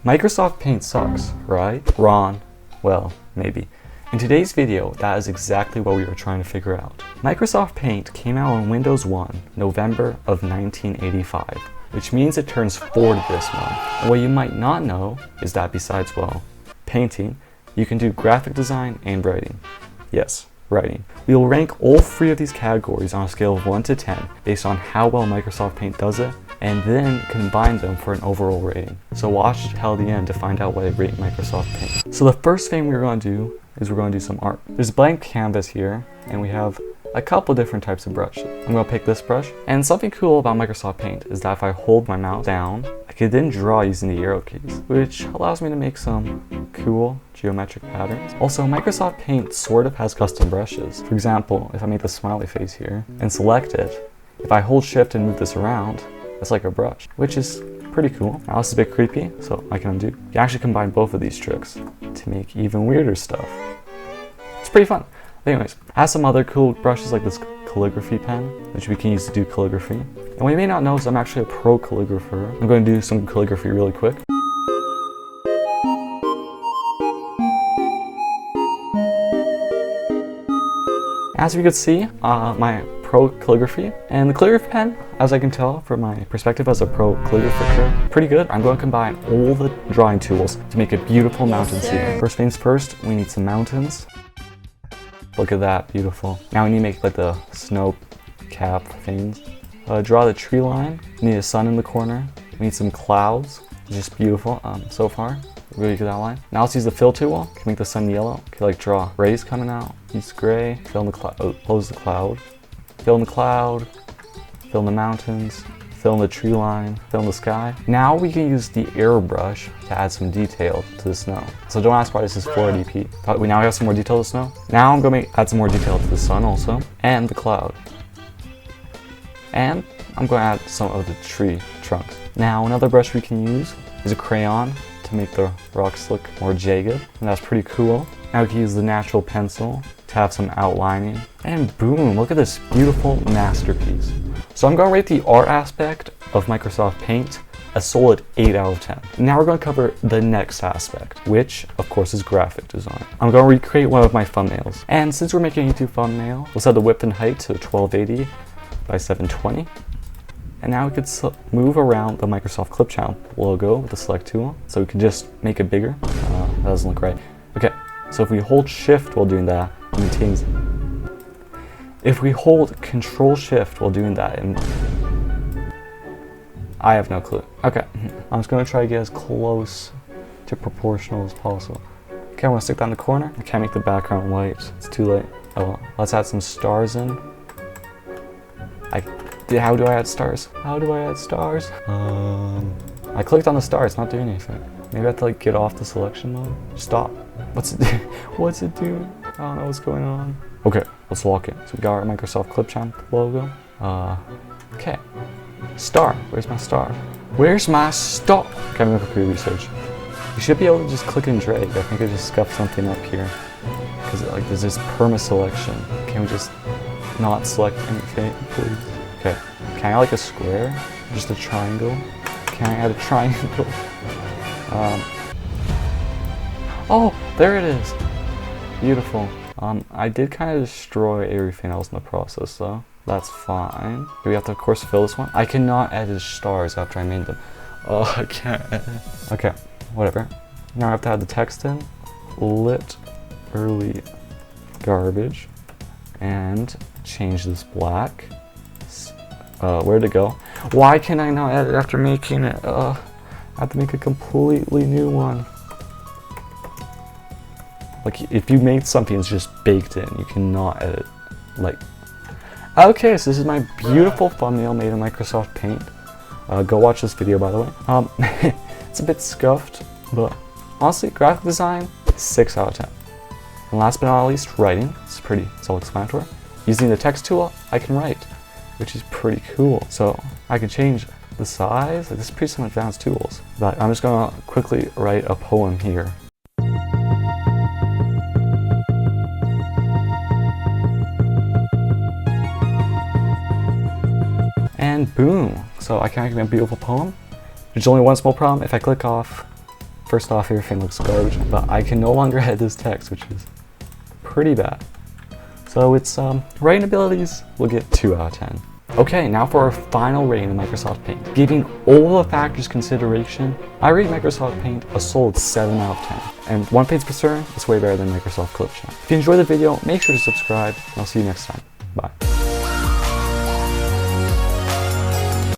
Microsoft Paint sucks, right? Ron. Well, maybe. In today's video, that is exactly what we were trying to figure out. Microsoft Paint came out on Windows 1, November of 1985, which means it turns 40 this month. And what you might not know is that besides, well, painting, you can do graphic design and writing. Yes, writing. We will rank all three of these categories on a scale of 1 to 10 based on how well Microsoft Paint does it, and then combine them for an overall rating. So watch till the end to find out what I rate Microsoft Paint. So the first thing we're going to do is we're going to do some art. There's a blank canvas here, and we have a couple different types of brushes. I'm going to pick this brush, and something cool about Microsoft Paint is that if I hold my mouse down, I can then draw using the arrow keys, which allows me to make some cool geometric patterns. Also, Microsoft Paint sort of has custom brushes. For example, if I make the smiley face here and select it, if I hold shift and move this around, it's like a brush, which is pretty cool. Now this is a bit creepy, so I can undo. You can actually combine both of these tricks to make even weirder stuff. It's pretty fun. Anyways, I have some other cool brushes like this calligraphy pen, which we can use to do calligraphy. And what you may not know is I'm actually a pro calligrapher. I'm going to do some calligraphy really quick. As you can see, my pro calligraphy, and the calligraphy pen, as I can tell from my perspective as a pro calligrapher, pretty good. I'm going to combine all the drawing tools to make a beautiful mountain scene. First things first, we need some mountains. Look at that, beautiful. Now we need to make like the snow cap things. Draw the tree line. We need a sun in the corner. We need some clouds. Just beautiful so far. Really good outline. Now let's use the fill tool. Can make the sun yellow. Can like draw rays coming out. Use gray. Fill in the cloud. Close the cloud. Fill in the cloud. Fill in the mountains. Fill in the tree line. Fill in the sky. Now we can use the airbrush to add some detail to the snow. So don't ask why this is 480p. But we now have some more detail to the snow. Now I'm going to add some more detail to the sun also, and the cloud. And I'm going to add some of the tree trunks. Now another brush we can use is a crayon to make the rocks look more jagged, and that's pretty cool. Now we can use the natural pencil to have some outlining, and boom, look at this beautiful masterpiece. So I'm going to rate the art aspect of Microsoft Paint a solid 8 out of 10. Now we're going to cover the next aspect, which of course is graphic design. I'm going to recreate one of my thumbnails, and since we're making a YouTube thumbnail, we'll set the width and height to 1280 by 720. And now we could move around the Microsoft Clip Channel logo with the select tool, so we can just make it bigger. That doesn't look right. Okay, so if we hold shift while doing that, it maintains. If we hold control shift while doing that, and I have no clue. Okay, I'm just gonna try to get as close to proportional as possible. Okay, I'm gonna stick that in the corner. I can't make the background white, it's too late. Oh well, let's add some stars in. How do I add stars? How do I add stars? I clicked on the star, it's not doing anything. Maybe I have to like get off the selection mode. Stop. What's it do? What's it doing? I don't know what's going on. Okay, let's lock in. So we got our Microsoft Clip Channel logo. Okay. Star. Where's my star? Where's my star? Okay, I'm gonna quickly research. You should be able to just click and drag. I think I just scuffed something up here. Because like there's this perma selection. Can we just not select anything, please? Okay, can I add like a square? Just a triangle? Can I add a triangle? Oh, there it is. Beautiful. I did kind of destroy everything else in the process though. That's fine. Do we have to of course fill this one? I cannot edit stars after I made them. Oh, I can't. Okay, whatever. Now I have to add the text in. Lit early garbage. And change this black. Where'd it go? Why can I not edit after making it? I have to make a completely new one. Like, if you made something that's just baked in, you cannot edit. Like, okay, so this is my beautiful thumbnail made in Microsoft Paint. Go watch this video, by the way. It's a bit scuffed, but honestly, graphic design, 6 out of 10. And last but not least, writing. It's pretty self-explanatory. Using the text tool, I can write, which is pretty cool. So I can change the size. Like, this is pretty some advanced tools. But I'm just gonna quickly write a poem here. And boom. So I can make a beautiful poem. There's only one small problem. If I click off First off, everything looks garbage, but I can no longer edit this text, which is pretty bad. So it's, writing abilities, we'll get 2 out of 10. Okay, now for our final rating of Microsoft Paint. Giving all the factors consideration, I rate Microsoft Paint a solid 7 out of 10. And one page per turn, it's way better than Microsoft Clipchamp. If you enjoyed the video, make sure to subscribe, and I'll see you next time. Bye.